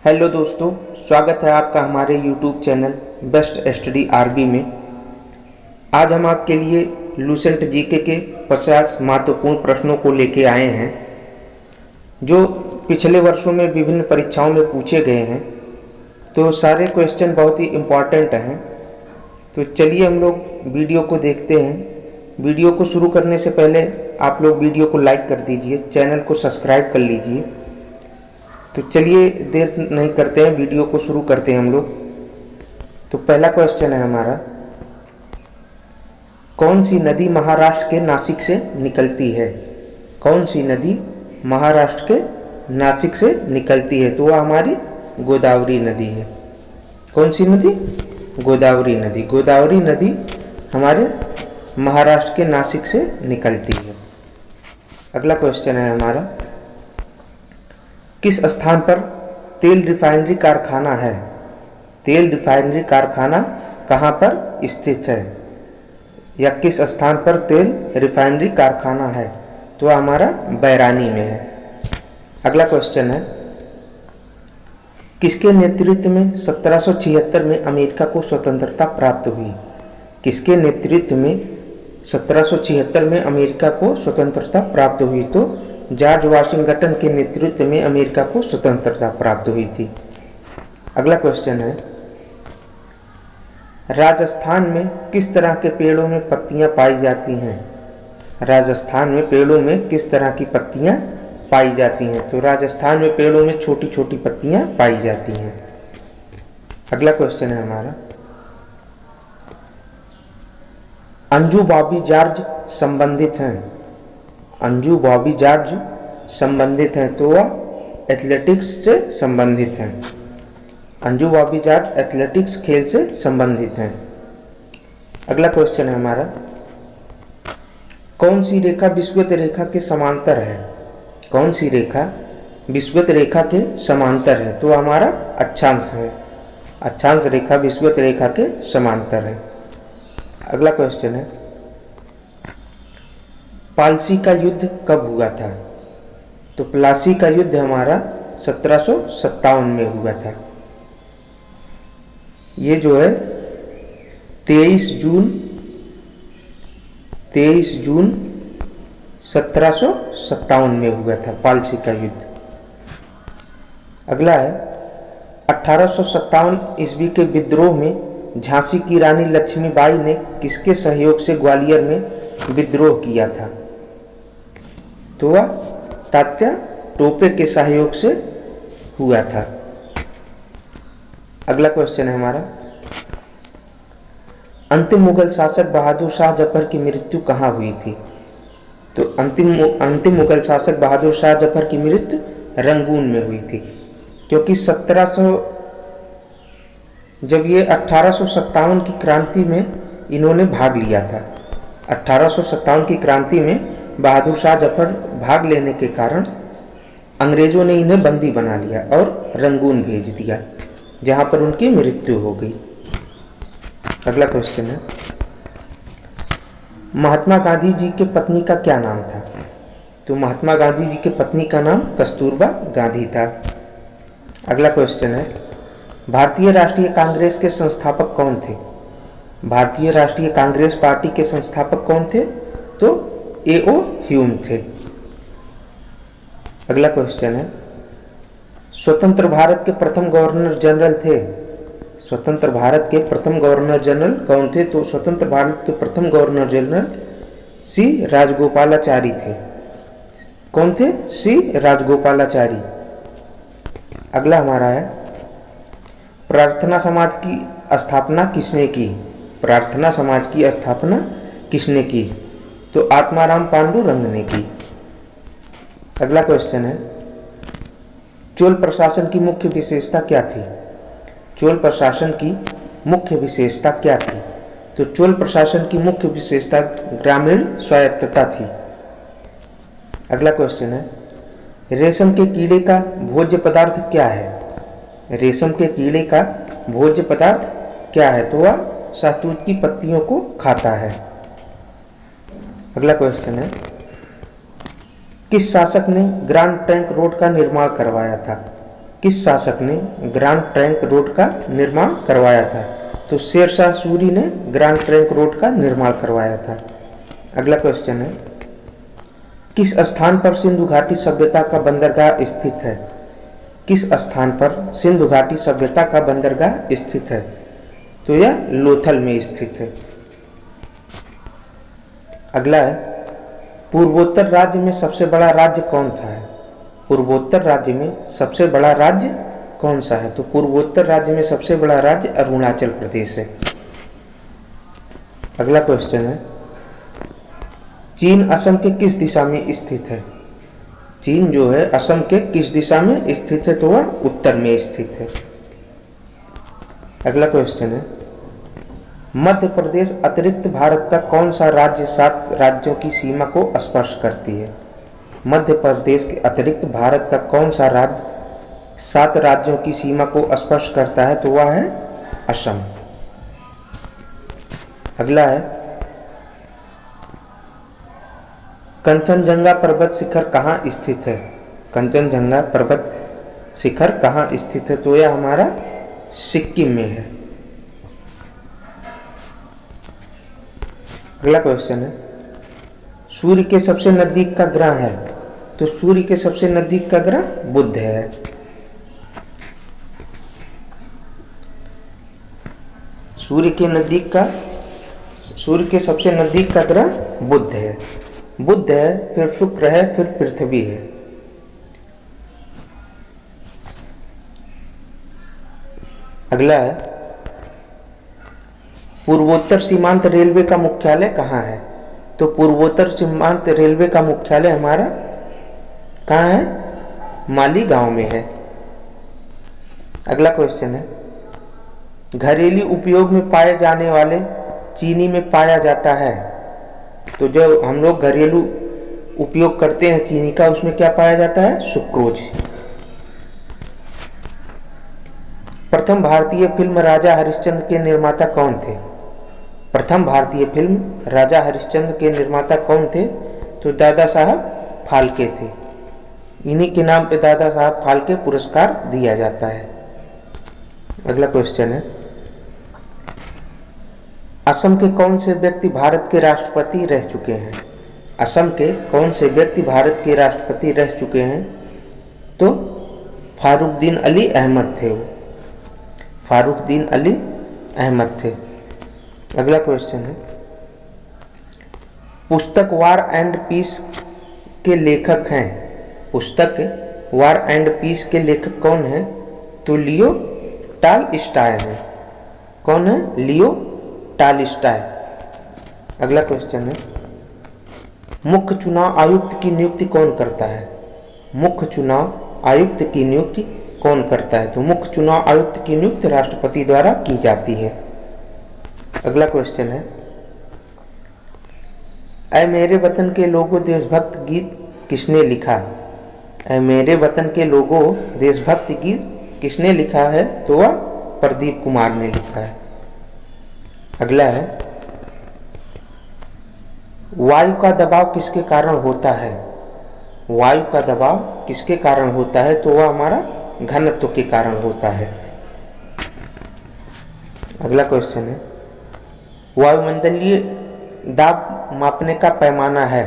Hello दोस्तों, स्वागत है आपका हमारे YouTube channel Best Study RB में। आज हम आपके लिए लूसेंट जीके के 50 महत्वपूर्ण प्रश्नों को लेके आए हैं जो पिछले वर्षों में विभिन्न परीक्षाओं में पूछे गए हैं। तो सारे क्वेश्चन बहुत ही इम्पॉर्टेंट हैं। तो चलिए हम लोग वीडियो को देखते हैं। वीडियो को शुरू करने से पहले आप लोग वीडियो को लाइक कर दीजिए, चैनल को सब्सक्राइब कर लीजिए। तो चलिए देर नहीं करते हैं, वीडियो को शुरू करते हैं हम लोग। तो पहला क्वेश्चन है हमारा, कौन सी नदी महाराष्ट्र के नासिक से निकलती है? कौन सी नदी महाराष्ट्र के नासिक से निकलती है? तो वह हमारी गोदावरी नदी है। कौन सी नदी? गोदावरी नदी। गोदावरी नदी हमारे महाराष्ट्र के नासिक से निकलती है। अगला क्वेश्चन है हमारा, किस स्थान पर तेल रिफाइनरी कारखाना है? तेल रिफाइनरी कारखाना कहाँ पर स्थित है, या किस स्थान पर तेल रिफाइनरी कारखाना है? तो हमारा बैरानी में है। अगला क्वेश्चन है, किसके नेतृत्व में 1776 में अमेरिका को स्वतंत्रता प्राप्त हुई? किसके नेतृत्व में 1776 में अमेरिका को स्वतंत्रता प्राप्त हुई? तो जॉर्ज वाशिंगटन के नेतृत्व में अमेरिका को स्वतंत्रता प्राप्त हुई थी। अगला क्वेश्चन है, राजस्थान में किस तरह के पेड़ों में पत्तियां पाई जाती हैं? राजस्थान में पेड़ों में किस तरह की पत्तियां पाई जाती हैं? तो राजस्थान में पेड़ों में छोटी छोटी पत्तियां पाई जाती हैं। अगला क्वेश्चन है हमारा, अंजू बॉबी जॉर्ज संबंधित हैं? अंजू बॉबी जॉर्ज संबंधित हैं तो वह एथलेटिक्स से संबंधित हैं। अंजू बॉबी जॉर्ज एथलेटिक्स खेल से संबंधित हैं। अगला क्वेश्चन है हमारा, कौन सी रेखा विषुवत रेखा के समांतर है? कौन सी रेखा विषुवत रेखा के समांतर है? तो हमारा अक्षांश है। अक्षांश रेखा विषुवत रेखा के समांतर है। अगला क्वेश्चन है, प्लासी का युद्ध कब हुआ था? तो प्लासी का युद्ध हमारा 1757 में हुआ था। ये जो है 23 जून 1757 में हुआ था प्लासी का युद्ध। अगला है, 1857 ईस्वी के विद्रोह में झांसी की रानी लक्ष्मीबाई ने किसके सहयोग से ग्वालियर में विद्रोह किया था? तो वह तात्या टोपे के सहयोग से हुआ था। अगला क्वेश्चन है हमारा, अंतिम मुगल शासक बहादुर शाह जफर की मृत्यु कहाँ हुई थी? तो अंतिम मुगल शासक बहादुर शाह जफर की मृत्यु रंगून में हुई थी, क्योंकि 1857 की क्रांति में इन्होंने भाग लिया था। 1857 की क्रांति में बहादुर शाह जफर भाग लेने के कारण अंग्रेजों ने इन्हें बंदी बना लिया और रंगून भेज दिया, जहां पर उनकी मृत्यु हो गई। अगला क्वेश्चन है, महात्मा गांधी जी के पत्नी का क्या नाम था? तो महात्मा गांधी जी के पत्नी का नाम कस्तूरबा गांधी था। अगला क्वेश्चन है, भारतीय राष्ट्रीय कांग्रेस के संस्थापक कौन थे? भारतीय राष्ट्रीय कांग्रेस पार्टी के संस्थापक कौन थे? तो A.O. ह्यूम थे। अगला क्वेश्चन है, स्वतंत्र भारत के प्रथम गवर्नर जनरल थे? स्वतंत्र भारत के प्रथम गवर्नर जनरल कौन थे? तो स्वतंत्र भारत के प्रथम गवर्नर जनरल सी राजगोपालाचारी थे। कौन थे? सी राजगोपालाचारी। अगला हमारा है, प्रार्थना समाज की स्थापना किसने की? प्रार्थना समाज की स्थापना किसने की? तो आत्माराम पांडुरंग ने की। अगला क्वेश्चन है, चोल प्रशासन की मुख्य विशेषता क्या थी? चोल प्रशासन की मुख्य विशेषता क्या थी? तो चोल प्रशासन की मुख्य विशेषता ग्रामीण स्वायत्तता थी। अगला क्वेश्चन है, रेशम के कीड़े का भोज्य पदार्थ क्या है? रेशम के कीड़े का भोज्य पदार्थ क्या है? तो वह शहतूत की पत्तियों को खाता है। अगला क्वेश्चन है, किस शासक ने ग्रांड ट्रंक रोड का निर्माण करवाया था? किस शासक ने ग्रांड ट्रंक रोड का निर्माण करवाया था? तो शेरशाह सूरी ने ग्रांड ट्रंक रोड का निर्माण करवाया था। अगला क्वेश्चन है, किस स्थान पर सिंधु घाटी सभ्यता का बंदरगाह स्थित है? किस स्थान पर सिंधु घाटी सभ्यता का बंदरगाह स्थित है? तो यह लोथल में स्थित है। अगला है, पूर्वोत्तर राज्य में सबसे बड़ा राज्य कौन सा है? पूर्वोत्तर राज्य में सबसे बड़ा राज्य कौन सा है? तो पूर्वोत्तर राज्य में सबसे बड़ा राज्य अरुणाचल प्रदेश है। अगला क्वेश्चन है, चीन असम के किस दिशा में स्थित है? चीन जो है असम के किस दिशा में स्थित है? तो वह उत्तर में स्थित है। अगला क्वेश्चन है, मध्य प्रदेश अतिरिक्त भारत का कौन सा राज्य 7 राज्यों की सीमा को स्पर्श करती है? मध्य प्रदेश के अतिरिक्त भारत का कौन सा राज्य 7 राज्यों की सीमा को स्पर्श करता है? तो वह है असम। अगला है, कंचनजंगा पर्वत शिखर कहाँ स्थित है? कंचनजंगा पर्वत शिखर कहाँ स्थित है? तो यह हमारा सिक्किम में है। अगला क्वेश्चन है, सूर्य के सबसे नजदीक का ग्रह है? तो सूर्य के सबसे नजदीक का ग्रह बुध है। सूर्य के सबसे नजदीक का ग्रह बुध है। बुध है, फिर शुक्र है, फिर पृथ्वी है। अगला है, पूर्वोत्तर सीमांत रेलवे का मुख्यालय कहाँ है? तो पूर्वोत्तर सीमांत रेलवे का मुख्यालय हमारा कहाँ है? मालीगांव में है। अगला क्वेश्चन है, घरेलू उपयोग में पाए जाने वाले चीनी में पाया जाता है? तो जो हम लोग घरेलू उपयोग करते हैं चीनी का, उसमें क्या पाया जाता है? सुक्रोज। प्रथम भारतीय फिल्म राजा हरिश्चंद्र के निर्माता कौन थे? प्रथम भारतीय फिल्म राजा हरिश्चंद्र के निर्माता कौन थे? तो दादा साहब फाल्के थे। इन्हीं के नाम पे दादा साहब फाल्के पुरस्कार दिया जाता है। अगला क्वेश्चन है, असम के कौन से व्यक्ति भारत के राष्ट्रपति रह चुके हैं? असम के कौन से व्यक्ति भारत के राष्ट्रपति रह चुके हैं? तो फारुखदीन अली अहमद थे। वो फारुखदीन अली अहमद थे। अगला क्वेश्चन है, पुस्तक वार एंड पीस के लेखक हैं? पुस्तक वार एंड पीस के लेखक कौन है? तो लियो टॉलस्टॉय है। कौन है? लियो टॉलस्टॉय। अगला क्वेश्चन है, मुख्य चुनाव आयुक्त की नियुक्ति कौन करता है? मुख्य चुनाव आयुक्त की नियुक्ति कौन करता है? तो मुख्य चुनाव आयुक्त की नियुक्ति राष्ट्रपति द्वारा की जाती है। अगला क्वेश्चन है, ऐ मेरे वतन के लोगों देशभक्त गीत किसने लिखा? ऐ मेरे वतन के लोगों देशभक्ति गीत किसने लिखा है? तो वह प्रदीप कुमार ने लिखा है। अगला है, वायु का दबाव किसके कारण होता है? वायु का दबाव किसके कारण होता है? तो वह हमारा घनत्व के कारण होता है। अगला क्वेश्चन है, वायुमंडलीय दाब मापने का पैमाना है?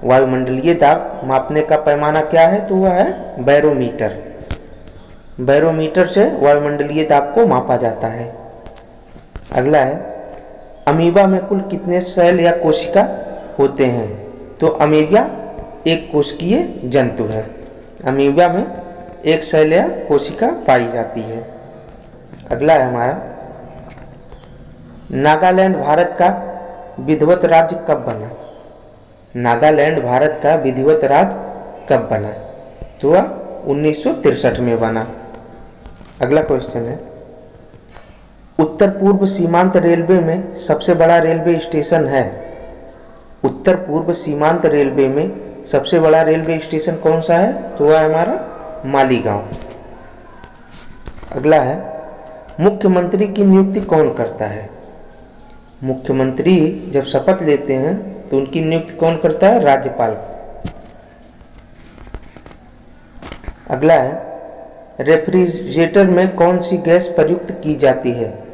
वायुमंडलीय दाब मापने का पैमाना क्या है? तो वह है बैरोमीटर। बैरोमीटर से वायुमंडलीय दाब को मापा जाता है। अगला है, अमीबा में कुल कितने सेल या कोशिका होते हैं? तो अमीबा एक कोशिकीय जंतु है। अमीबा में एक सेल या कोशिका पाई जाती है। अगला है हमारा, नागालैंड भारत का विधिवत राज्य कब बना? नागालैंड भारत का विधिवत राज्य कब बना? तो वह 1963 में बना। अगला क्वेश्चन है, उत्तर पूर्व सीमांत रेलवे में सबसे बड़ा रेलवे स्टेशन है? उत्तर पूर्व सीमांत रेलवे में सबसे बड़ा रेलवे स्टेशन कौन सा है? तो वह हमारा मालीगांव। अगला है, मुख्यमंत्री की नियुक्ति कौन करता है? मुख्यमंत्री जब शपथ लेते हैं तो उनकी नियुक्ति कौन करता है? राज्यपाल। अगला है, रेफ्रिजरेटर में कौन सी गैस प्रयुक्त की जाती है?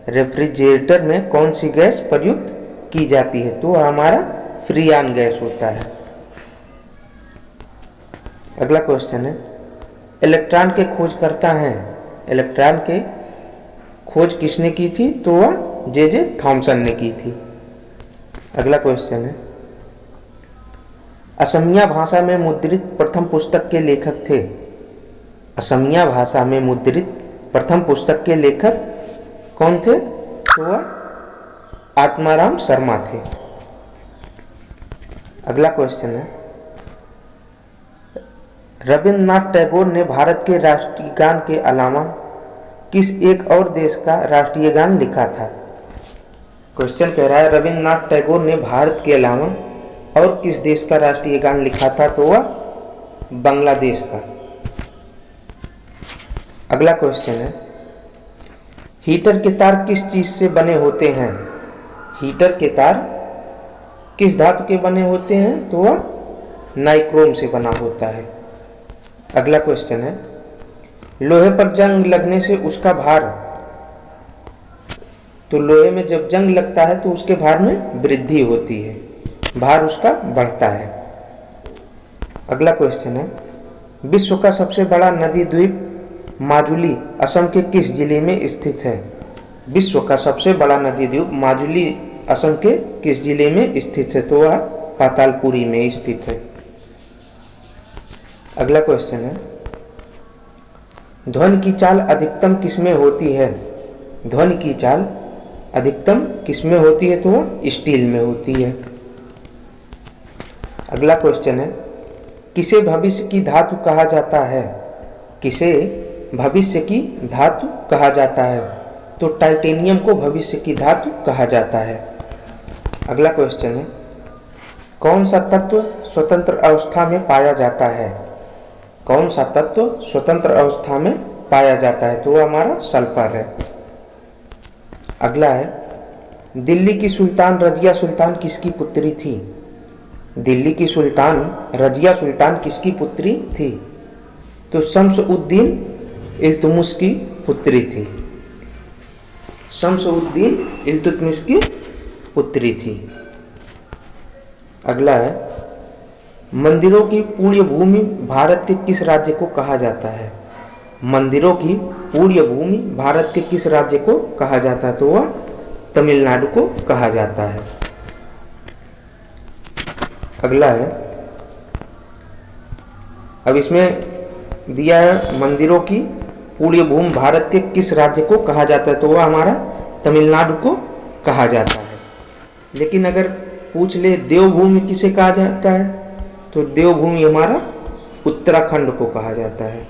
रेफ्रिजरेटर में कौन सी गैस प्रयुक्त की जाती है? तो हमारा फ्रीऑन गैस होता है। अगला क्वेश्चन है, इलेक्ट्रॉन के खोजकर्ता हैं। इलेक्ट्रॉन के खोज किसने की थी? तो वह जे थॉमसन ने की थी। अगला क्वेश्चन है, असमिया भाषा में मुद्रित प्रथम पुस्तक के लेखक थे। असमिया भाषा में मुद्रित प्रथम पुस्तक के लेखक कौन थे? तो वह आत्माराम शर्मा थे। अगला क्वेश्चन है, रविन्द्रनाथ टैगोर ने भारत के राष्ट्रीय गान के अलावा किस एक और देश का राष्ट्रीय गान लिखा था? क्वेश्चन कह रहा है, रविन्द्रनाथ टैगोर ने भारत के अलावा और किस देश का राष्ट्रीय गान लिखा था? तो वह बांग्लादेश का। अगला क्वेश्चन है, हीटर के तार किस चीज से बने होते हैं? हीटर के तार किस धातु के बने होते हैं? तो वह नाइक्रोम से बना होता है। अगला क्वेश्चन है, लोहे पर जंग लगने से उसका भार, तो लोहे में जब जंग लगता है तो उसके भार में वृद्धि होती है, भार उसका बढ़ता है। अगला क्वेश्चन है, विश्व का सबसे बड़ा नदी द्वीप माजुली असम के किस जिले में स्थित है? विश्व का सबसे बड़ा नदी द्वीप माजुली असम के किस जिले में स्थित है? तो वह पातालपुरी में स्थित है। अगला क्वेश्चन है, ध्वनि की चाल अधिकतम किसमें होती है? ध्वनि की चाल अधिकतम किसमें होती है? तो वह स्टील में होती है। अगला क्वेश्चन है, किसे भविष्य की धातु कहा जाता है? किसे भविष्य की धातु कहा जाता है? तो टाइटेनियम को भविष्य की धातु कहा जाता है। अगला क्वेश्चन है, कौन सा तत्व स्वतंत्र अवस्था में पाया जाता है? कौन सा तत्व स्वतंत्र अवस्था में पाया जाता है? तो वो हमारा सल्फर है। अगला है, दिल्ली की सुल्तान रजिया सुल्तान किसकी पुत्री थी? दिल्ली की सुल्तान रजिया सुल्तान किसकी पुत्री थी? तो शम्स-उद-दीन इल्तुतमिश की पुत्री थी। शम्स-उद-दीन इल्तुतमिश की पुत्री थी। अगला है, मंदिरों की पुण्य भूमि भारत के किस राज्य को कहा जाता है? मंदिरों की पुण्य भूमि भारत के किस राज्य को कहा जाता है? तो वह तमिलनाडु को कहा जाता है। अगला है, अब इसमें दिया है मंदिरों की पुण्य भूमि भारत के किस राज्य को कहा जाता है? तो वह हमारा तमिलनाडु को कहा जाता है। लेकिन अगर पूछ ले देवभूमि किसे कहा जाता है? तो देवभूमि हमारा उत्तराखंड को कहा जाता है।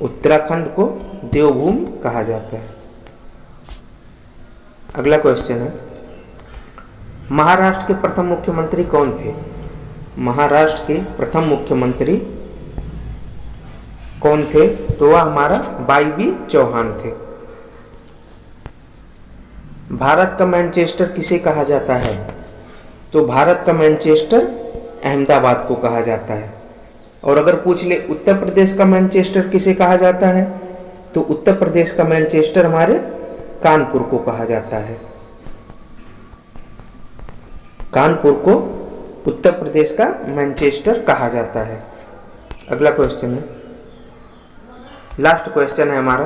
उत्तराखंड को देवभूमि कहा जाता है। अगला क्वेश्चन है, महाराष्ट्र के प्रथम मुख्यमंत्री कौन थे? महाराष्ट्र के प्रथम मुख्यमंत्री कौन थे? तो वह हमारा वाई.बी. चौहान थे। भारत का मैनचेस्टर किसे कहा जाता है? तो भारत का मैनचेस्टर अहमदाबाद को कहा जाता है। और अगर पूछ ले उत्तर प्रदेश का मैनचेस्टर किसे कहा जाता है? तो उत्तर प्रदेश का मैनचेस्टर हमारे कानपुर को कहा जाता है। कानपुर को उत्तर प्रदेश का मैनचेस्टर कहा जाता है। अगला क्वेश्चन है, लास्ट क्वेश्चन है हमारा,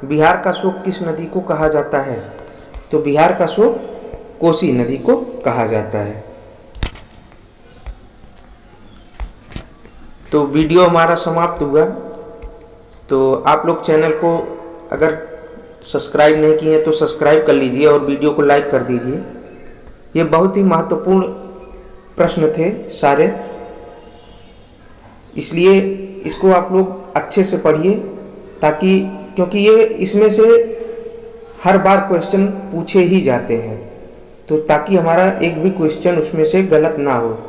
बिहार का शोक किस नदी को कहा जाता है? तो बिहार का शोक कोसी नदी को कहा जाता है। तो वीडियो हमारा समाप्त हुआ। तो आप लोग चैनल को अगर सब्सक्राइब नहीं किए तो सब्सक्राइब कर लीजिए और वीडियो को लाइक कर दीजिए। ये बहुत ही महत्वपूर्ण प्रश्न थे सारे, इसलिए इसको आप लोग अच्छे से पढ़िए, ताकि क्योंकि ये इसमें से हर बार क्वेश्चन पूछे ही जाते हैं, तो ताकि हमारा एक भी क्वेश्चन उसमें से गलत ना हो।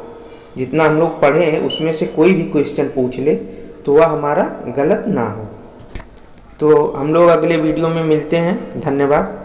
जितना हम लोग पढ़े हैं उसमें से कोई भी क्वेश्चन पूछ ले तो वह हमारा गलत ना हो। तो हम लोग अगले वीडियो में मिलते हैं। धन्यवाद।